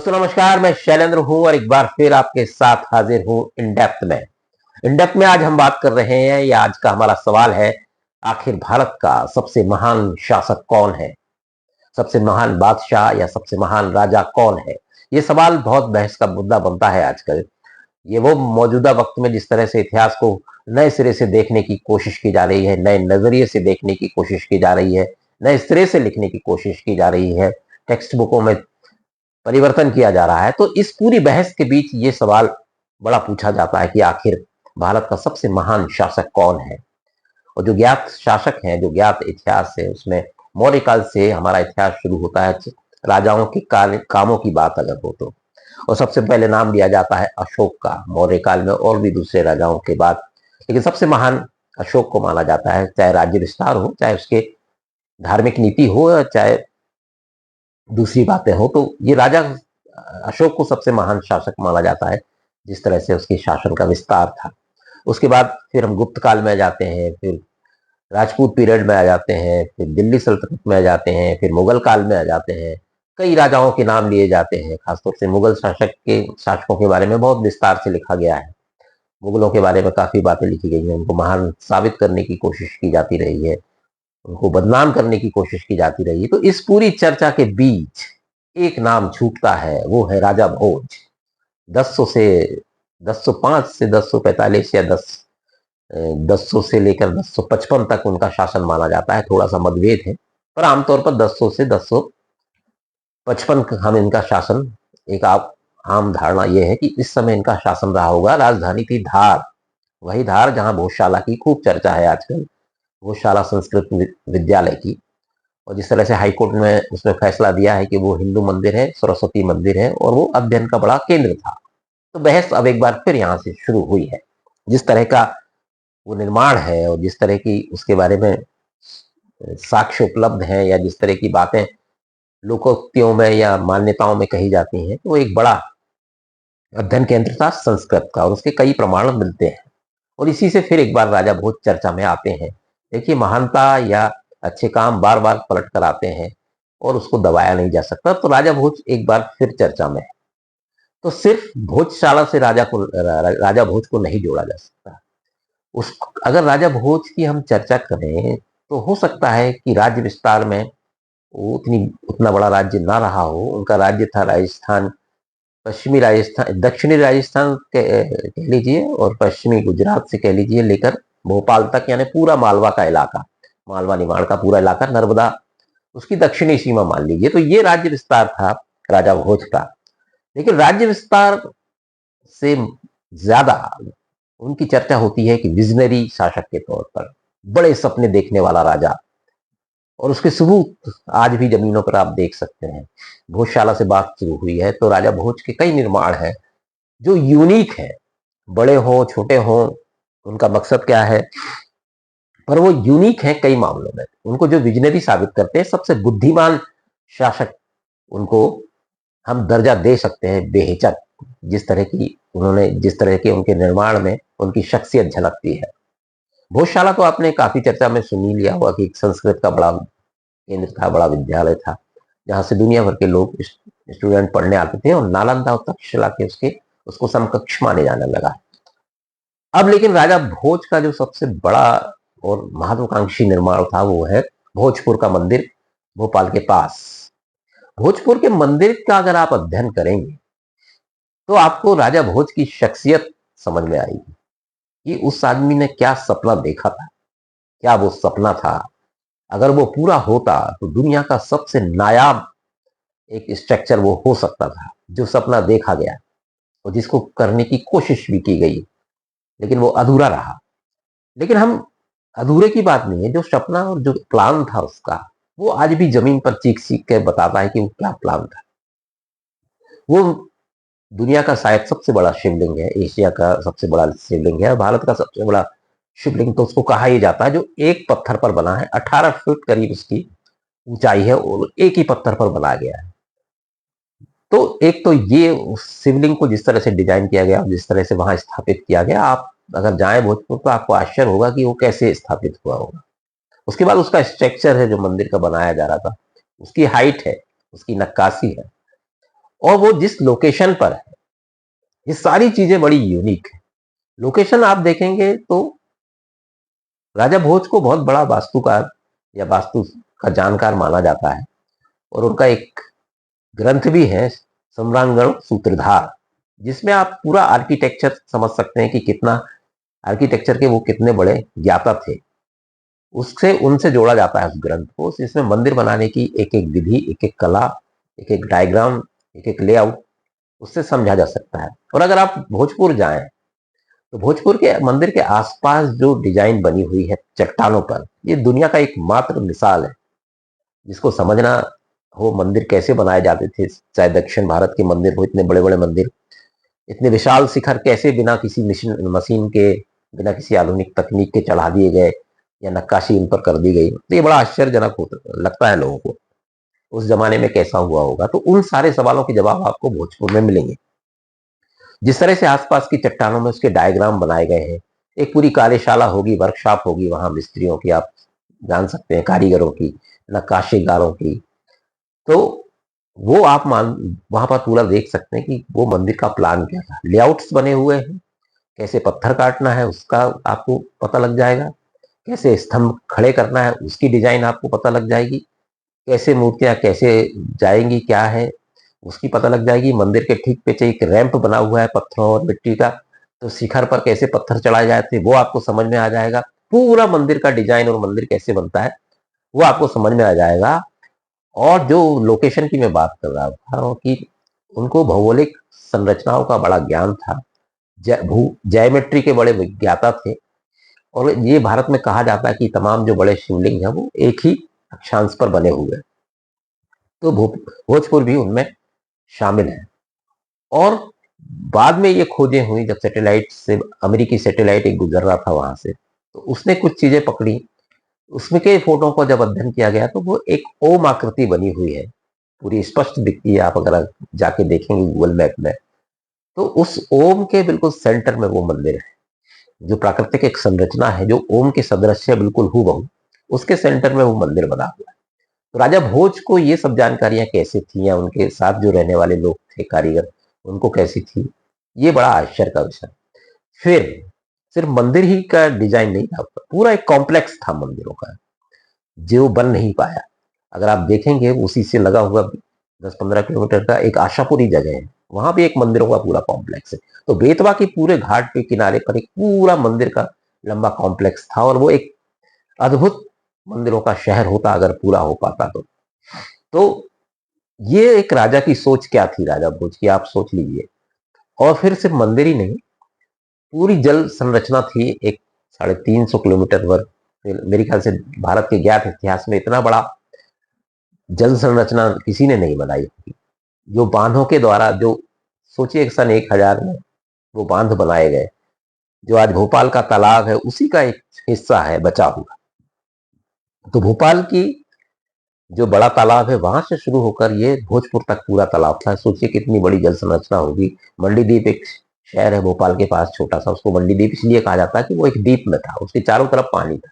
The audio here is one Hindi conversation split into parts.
दोस्तों नमस्कार, मैं शैलेंद्र हूं और एक बार फिर आपके साथ हाजिर हूं इन डेप्थ में आज हम बात कर रहे हैं या आज का हमारा सवाल है, आखिर भारत का सबसे महान शासक कौन है? सबसे महान बादशाह या सबसे महान राजा कौन है? ये सवाल बहुत बहस का मुद्दा बनता है आजकल। ये वो मौजूदा वक्त में जिस तरह से इतिहास को नए सिरे से देखने की कोशिश की जा रही है, नए नजरिए से देखने की कोशिश की जा रही है, नए सिरे से लिखने की कोशिश की जा रही है, टेक्स्ट बुकों में परिवर्तन किया जा रहा है। तो इस पूरी बहस के बीच ये सवाल बड़ा पूछा जाता है कि आखिर भारत का सबसे महान शासक कौन है? और जो ज्ञात शासक हैं, जो ज्ञात इतिहास है, उसमें मौर्य काल से हमारा इतिहास शुरू होता है। राजाओं के कामों की बात अगर हो तो, और सबसे पहले नाम लिया जाता है अशोक का। मौर्य काल में और भी दूसरे राजाओं के बाद, लेकिन सबसे महान अशोक को माना जाता है। चाहे राज्य विस्तार हो, चाहे उसके धार्मिक नीति हो, या चाहे दूसरी बातें हो, तो ये राजा अशोक को सबसे महान शासक माना जाता है, जिस तरह से उसके शासन का विस्तार था। उसके बाद फिर हम गुप्त काल में आ जाते हैं, फिर राजपूत पीरियड में आ जाते हैं, फिर दिल्ली सल्तनत में आ जाते हैं, फिर मुगल काल में आ जाते हैं। कई राजाओं के नाम लिए जाते हैं, खासतौर से मुगल शासकों के बारे में बहुत विस्तार से लिखा गया है। मुगलों के बारे में काफी बातें लिखी गई हैं, उनको महान साबित करने की कोशिश की जाती रही है, उनको बदनाम करने की कोशिश की जाती रही है। तो इस पूरी चर्चा के बीच एक नाम छूटता है, वो है राजा भोज। 1000 से 1005 से 1045 या 1000 से लेकर 1055 तक उनका शासन माना जाता है। थोड़ा सा मतभेद है, पर आमतौर पर 1000 से 1055 हम इनका शासन, एक आम धारणा यह है कि इस समय इनका शासन रहा होगा। राजधानी थी धार, वही धार जहां भोजशाला की खूब चर्चा है आजकल, भोजशाला संस्कृत विद्यालय की। और जिस तरह से हाईकोर्ट ने उसमें फैसला दिया है कि वो हिंदू मंदिर है, सरस्वती मंदिर है, और वो अध्ययन का बड़ा केंद्र था। तो बहस अब एक बार फिर यहाँ से शुरू हुई है। जिस तरह का वो निर्माण है और जिस तरह की उसके बारे में साक्ष्य उपलब्ध हैं, या जिस तरह की बातें लोकोक्तियों में या मान्यताओं में कही जाती हैं, तो वो एक बड़ा अध्ययन केंद्र था संस्कृत का, और उसके कई प्रमाण मिलते हैं। और इसी से फिर एक बार राजा भोज चर्चा में आते हैं। देखिए, महानता या अच्छे काम बार बार पलट कर आते हैं और उसको दबाया नहीं जा सकता। तो राजा भोज एक बार फिर चर्चा में है। तो सिर्फ भोजशाला से राजा भोज को नहीं जोड़ा जा सकता। उस अगर राजा भोज की हम चर्चा करें, तो हो सकता है कि राज्य विस्तार में वो उतना बड़ा राज्य ना रहा हो। उनका राज्य था राजस्थान, पश्चिमी राजस्थान, दक्षिणी राजस्थान कह लीजिए, और पश्चिमी गुजरात से कह लीजिए लेकर भोपाल तक, यानी पूरा मालवा का इलाका, मालवा निमाड़ का पूरा इलाका, नर्मदा उसकी दक्षिणी सीमा मान लीजिए। तो ये राज्य विस्तार था राजा भोज का। लेकिन राज्य विस्तार से ज्यादा उनकी चर्चा होती है कि विजनरी शासक के तौर पर, बड़े सपने देखने वाला राजा। और उसके सबूत आज भी जमीनों पर आप देख सकते हैं। भोजशाला से बात शुरू हुई है, तो राजा भोज के कई निर्माण हैं जो यूनिक है। बड़े हो छोटे हो, उनका मकसद क्या है, पर वो यूनिक है कई मामलों में। उनको जो विजनरी साबित करते हैं, सबसे बुद्धिमान शासक उनको हम दर्जा दे सकते हैं बेहिचक। जिस तरह के उनके निर्माण में उनकी शख्सियत झलकती है। भोजशाला तो आपने काफी चर्चा में सुन ही लिया हुआ कि एक संस्कृत का बड़ा केंद्र था, बड़ा विद्यालय था, जहां से दुनिया भर के लोग स्टूडेंट पढ़ने आते थे, और नालंदा और तक्षशिला के उसको समकक्ष माने जाने लगा। अब लेकिन राजा भोज का जो सबसे बड़ा और महत्वाकांक्षी निर्माण था, वो है भोजपुर का मंदिर, भोपाल के पास। भोजपुर के मंदिर का अगर आप अध्ययन करेंगे, तो आपको राजा भोज की शख्सियत समझ में आएगी कि उस आदमी ने क्या सपना देखा था। क्या वो सपना था, अगर वो पूरा होता तो दुनिया का सबसे नायाब एक स्ट्रक्चर वो हो सकता था। जो सपना देखा गया और जिसको करने की कोशिश भी की गई, लेकिन वो अधूरा रहा। लेकिन हम अधूरे की बात नहीं है, जो सपना और जो प्लान था उसका, वो आज भी जमीन पर चीख चीख के बताता है कि वो क्या प्लान था। वो दुनिया का शायद सबसे बड़ा शिवलिंग है, एशिया का सबसे बड़ा शिवलिंग है, भारत का सबसे बड़ा शिवलिंग तो उसको कहा ही जाता है, जो एक पत्थर पर बना है। 18 फीट करीब उसकी ऊंचाई है, और एक ही पत्थर पर बनाया गया है। तो एक तो ये शिवलिंग को जिस तरह से डिजाइन किया गया, जिस तरह से वहां स्थापित किया गया, आप अगर जाएं भोजपुर तो आपको आश्चर्य होगा कि वो कैसे स्थापित हुआ होगा। उसके बाद उसका स्ट्रक्चर है जो मंदिर का बनाया जा रहा था, उसकी हाइट है, उसकी नक्काशी है, और वो जिस लोकेशन पर है, ये सारी चीजें बड़ी यूनिक है। लोकेशन आप देखेंगे तो राजा भोज को बहुत बड़ा वास्तुकार या वास्तु का जानकार माना जाता है, और उनका एक ग्रंथ भी है सम्रांगण सूत्रधार, जिसमें आप पूरा आर्किटेक्चर समझ सकते हैं कि कितना आर्किटेक्चर के वो कितने बड़े ज्ञाता थे। उससे उनसे जोड़ा जाता है उस ग्रंथ को। इसमें मंदिर बनाने की एक एक विधि, एक एक कला, एक एक डायग्राम, एक एक लेआउट उससे समझा जा सकता है। और अगर आप भोजपुर जाएं तो भोजपुर के मंदिर के आसपास जो डिजाइन बनी हुई है चट्टानों पर, ये दुनिया का एक मात्र मिसाल है। जिसको समझना हो मंदिर कैसे बनाए जाते थे, चाहे दक्षिण भारत के मंदिर हो, इतने बड़े बड़े मंदिर, इतने विशाल शिखर कैसे बिना किसी मशीन के, बिना किसी आधुनिक तकनीक के चढ़ा दिए गए या नक्काशी उन पर कर दी गई, तो ये बड़ा आश्चर्यजनक होता लगता है लोगों को उस जमाने में कैसा हुआ होगा। तो उन सारे सवालों के जवाब आपको भोजपुर में मिलेंगे। जिस तरह से आसपास की चट्टानों में उसके डायग्राम बनाए गए हैं, एक पूरी कार्यशाला होगी, वर्कशॉप होगी वहां मिस्त्रियों की, आप जान सकते हैं, कारीगरों की, नक्काशीगारों की। तो वो आप मान वहां पर पूरा देख सकते हैं कि वो मंदिर का प्लान क्या था, लेआउट्स बने हुए हैं, कैसे पत्थर काटना है उसका आपको पता लग जाएगा, कैसे स्तंभ खड़े करना है उसकी डिजाइन आपको पता लग जाएगी, कैसे मूर्तियां कैसे जाएंगी क्या है उसकी पता लग जाएगी। मंदिर के ठीक पीछे एक रैंप बना हुआ है पत्थरों और मिट्टी का, तो शिखर पर कैसे पत्थर चढ़ाए जाते हैं वो आपको समझ में आ जाएगा। पूरा मंदिर का डिजाइन और मंदिर कैसे बनता है वो आपको समझ में आ जाएगा। और जो लोकेशन की मैं बात कर रहा था कि उनको भौगोलिक संरचनाओं का बड़ा ज्ञान था, ज्योमेट्री के बड़े विज्ञाता थे। और ये भारत में कहा जाता है कि तमाम जो बड़े शिवलिंग हैं वो एक ही अक्षांश पर बने हुए हैं, तो भोजपुर भी उनमें शामिल है। और बाद में ये खोजें हुई जब सैटेलाइट से, अमेरिकी सैटेलाइट एक गुजर रहा था वहां से, तो उसने कुछ चीजें पकड़ी। उसमें के फोटो को जब अध्ययन किया गया तो वो एक ओम आकृति बनी हुई है, पूरी स्पष्ट दिखती है। आप अगर जाके देखेंगे गूगल मैप में तो उस ओम के बिल्कुल सेंटर में वो मंदिर है, जो प्राकृतिक एक संरचना है जो ओम के सदृश है, बिल्कुल हूबहू उसके सेंटर में वो मंदिर बना हुआ है। तो राजा भोज को ये सब जानकारियां कैसे थी, या उनके साथ जो रहने वाले लोग थे कारीगर उनको कैसी थी, ये बड़ा आश्चर्य का विषय। फिर सिर्फ मंदिर ही का डिजाइन नहीं था, पूरा एक कॉम्प्लेक्स था मंदिरों का जो बन नहीं पाया। अगर आप देखेंगे उसी से लगा हुआ 10-15 किलोमीटर का एक आशापुरी जगह है, वहां भी एक मंदिरों का पूरा कॉम्प्लेक्स है। तो बेतवा के पूरे घाट के किनारे पर एक पूरा मंदिर का लंबा कॉम्प्लेक्स था, और वो एक अद्भुत मंदिरों का शहर होता अगर पूरा हो पाता तो ये एक राजा की सोच क्या थी, राजा भोज की, आप सोच लीजिए। और फिर सिर्फ मंदिर ही नहीं, पूरी जल संरचना थी एक 350 किलोमीटर वर्ग। मेरे ख्याल से भारत के ज्ञात इतिहास में इतना बड़ा जल संरचना किसी ने नहीं बनाई थी। जो बांधों के द्वारा, जो सोचिए सन 1000 में वो बांध बनाए गए, जो आज भोपाल का तालाब है उसी का एक हिस्सा है बचा हुआ। तो भोपाल की जो बड़ा तालाब है वहां से शुरू होकर ये भोजपुर तक पूरा तालाब था। सोचिए कितनी बड़ी जल संरचना होगी। मंडीदीप एक शहर है भोपाल के पास छोटा सा, उसको मंडीदीप इसलिए कहा जाता है कि वो एक द्वीप में था, उसके चारों तरफ पानी था।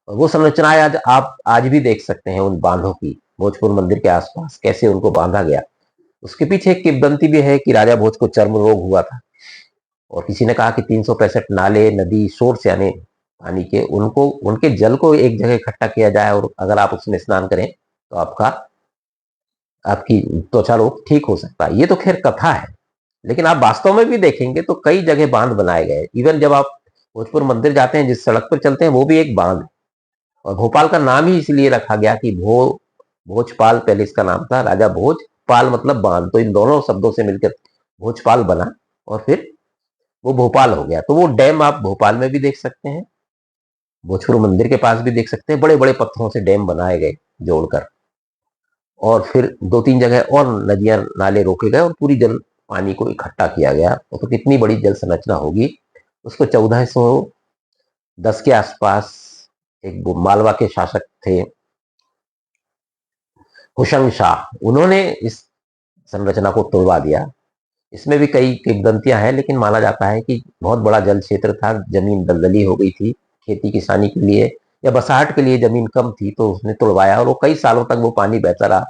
और वो संरचनाएं आज आप आज भी देख सकते हैं उन बांधों की, भोजपुर मंदिर के आसपास कैसे उनको बांधा गया। उसके पीछे एक किंवदंती भी है कि राजा भोज को चर्म रोग हुआ था, और किसी ने कहा कि 365 नाले नदी सोर्स यानी पानी के, उनको उनके जल को एक जगह इकट्ठा किया जाए और अगर आप उसमें स्नान करें तो आपकी त्वचा रोग ठीक हो सकता है। ये तो खैर कथा है, लेकिन आप वास्तव में भी देखेंगे तो कई जगह बांध बनाए गए। इवन जब आप भोजपुर मंदिर जाते हैं, जिस सड़क पर चलते हैं वो भी एक बांध है। और भोपाल का नाम ही इसलिए रखा गया कि भोजपाल पहले इसका नाम था, राजा भोज, पाल मतलब बांध, तो इन दोनों शब्दों से मिलकर भोजपाल बना और फिर वो भोपाल हो गया। तो वो डैम आप भोपाल में भी देख सकते हैं, भोजपुर मंदिर के पास भी देख सकते हैं, बड़े बड़े पत्थरों से डैम बनाए गए जोड़कर। और फिर 2-3 जगह और नदियां नाले रोके गए और पूरी जल पानी को इकट्ठा किया गया। तो कितनी बड़ी जल संरचना होगी। उसको 1410 के आसपास एक मालवा के शासक थे हुशंग शाह, उन्होंने इस संरचना को तोड़वा दिया। इसमें भी कई किंवदंतियां हैं, लेकिन माना जाता है कि बहुत बड़ा जल क्षेत्र था, जमीन दलदली हो गई थी, खेती किसानी के लिए या बसाहट के लिए जमीन कम थी, तो उसने तुड़वाया और वो कई सालों तक वो पानी बहता रहा।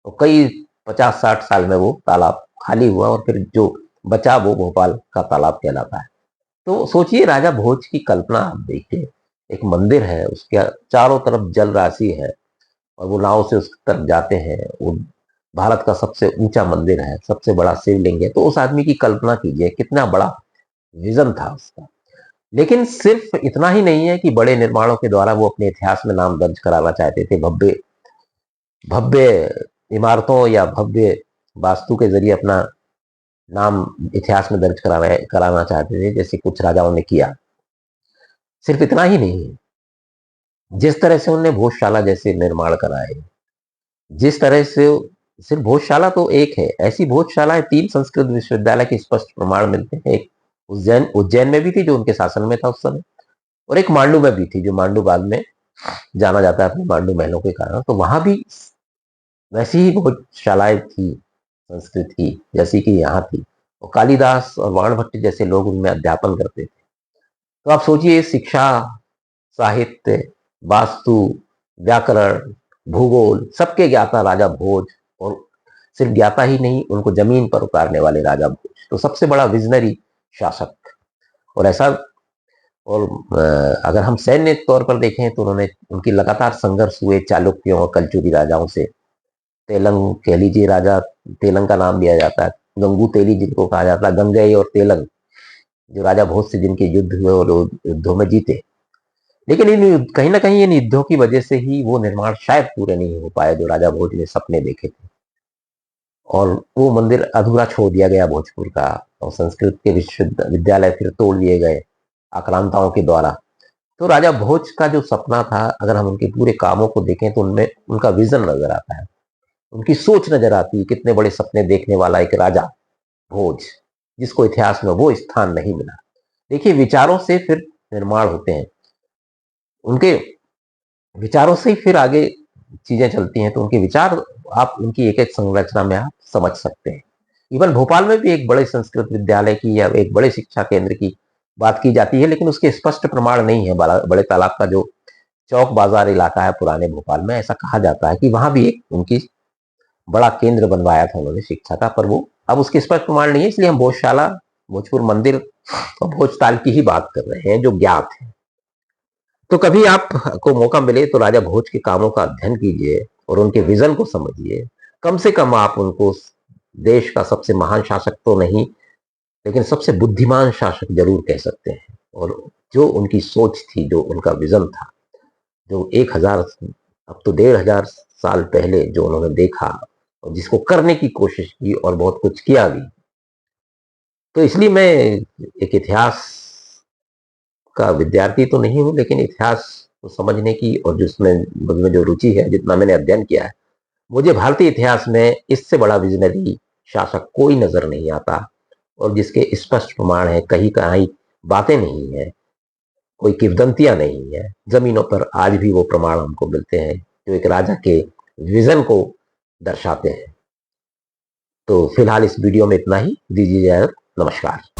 और कई 50-60 साल में वो तालाब खाली हुआ और फिर जो बचा वो भोपाल का तालाब कहलाता है। तो सोचिए राजा भोज की कल्पना आप देखिए, एक मंदिर है, उसके चारों तरफ जल राशि है और वो नाव से उस तरफ जाते हैं। वो भारत का सबसे ऊंचा मंदिर है, सबसे बड़ा शिवलिंग है। तो उस आदमी की कल्पना कीजिए, कितना बड़ा विजन था उसका। लेकिन सिर्फ इतना ही नहीं है कि बड़े निर्माणों के द्वारा वो अपने इतिहास में नाम दर्ज कराना चाहते थे, भव्य भव्य इमारतों या भव्य वास्तु के जरिए अपना नाम इतिहास में दर्ज कराना चाहते थे, जैसे कुछ राजाओं ने किया। सिर्फ इतना ही नहीं है, जिस तरह से उन्होंने भोजशाला जैसे निर्माण कराए, जिस तरह से, सिर्फ भोजशाला तो एक है, ऐसी भोजशालाएं 3 संस्कृत विश्वविद्यालय के स्पष्ट प्रमाण मिलते हैं। एक उज्जैन उज्जैन में भी थी जो उनके शासन में था उस समय, और एक मांडू में भी थी जो मांडू बाद में जाना जाता है अपने मांडू महलों के कारण। तो वहां भी वैसी ही भोजशालाएं थी संस्कृत की, जैसी कि यहाँ थी, और कालिदास और वाणभट्ट जैसे लोग उनमें अध्यापन करते थे। तो आप सोचिए, शिक्षा, साहित्य, वास्तु, व्याकरण, भूगोल सबके ज्ञाता राजा भोज, और सिर्फ ज्ञाता ही नहीं, उनको जमीन पर उतारने वाले राजा भोज। तो सबसे बड़ा विजनरी शासक। और ऐसा, और अगर हम सैन्य तौर पर देखें तो उन्होंने, उनकी लगातार संघर्ष हुए चालुक्यों और कलचुरी राजाओं से। तेलंग कह लीजिए, राजा तेलंग का नाम दिया जाता है, गंगू तेली जिनको कहा जाता है, गंगई और तेलंग, जो राजा भोज से जिनके युद्ध हुए और युद्धों में जीते। लेकिन इन कहीं ना कहीं इन युद्धों की वजह से ही वो निर्माण शायद पूरे नहीं हो पाए जो राजा भोज ने सपने देखे थे, और वो मंदिर अधूरा छोड़ दिया गया भोजपुर का, और संस्कृत के विश्वविद्यालय फिर तोड़ दिए गए आक्रांताओं के द्वारा। तो राजा भोज का जो सपना था, अगर हम उनके पूरे कामों को देखें तो उनमें उनका विजन नजर आता है, उनकी सोच नजर आती है। कितने बड़े सपने देखने वाला एक राजा भोज, जिसको इतिहास में वो स्थान नहीं मिला। देखिए, विचारों से फिर निर्माण होते हैं, उनके विचारों से ही फिर आगे चीजें चलती हैं। तो उनके विचार आप उनकी एक एक संरचना में आप समझ सकते हैं। इवन भोपाल में भी एक बड़े संस्कृत विद्यालय की या एक बड़े शिक्षा केंद्र की बात की जाती है, लेकिन उसके स्पष्ट प्रमाण नहीं है। बड़े तालाब का जो चौक बाजार इलाका है पुराने भोपाल में, ऐसा कहा जाता है कि वहां भी एक उनकी बड़ा केंद्र बनवाया था उन्होंने शिक्षा का, पर वो अब उसके स्पष्ट प्रमाण नहीं है। इसलिए हम भोजशाला, भोजपुर मंदिर और भोजताल की ही बात कर रहे हैं जो ज्ञात है। तो कभी आपको मौका मिले तो राजा भोज के कामों का अध्ययन कीजिए और उनके विजन को समझिए। कम से कम आप उनको देश का सबसे महान शासक तो नहीं, लेकिन सबसे बुद्धिमान शासक जरूर कह सकते हैं। और जो उनकी सोच थी, जो उनका विजन था, जो 1000, अब तो 1500 साल पहले जो उन्होंने देखा और जिसको करने की कोशिश की और बहुत कुछ किया भी। तो इसलिए मैं एक इतिहास का विद्यार्थी तो नहीं हूं, लेकिन इतिहास को समझने की और जिसमें मुझमें जो रुचि है, जितना मैंने अध्ययन किया है, मुझे भारतीय इतिहास में इससे बड़ा विजनरी शासक कोई नजर नहीं आता, और जिसके स्पष्ट प्रमाण है, कहीं कहीं बातें नहीं है, कोई किंवदंतियां नहीं है, जमीनों पर आज भी वो प्रमाण हमको मिलते हैं जो एक राजा के विजन को दर्शाते हैं। तो फिलहाल इस वीडियो में इतना ही, दीजिए इजाजत, नमस्कार।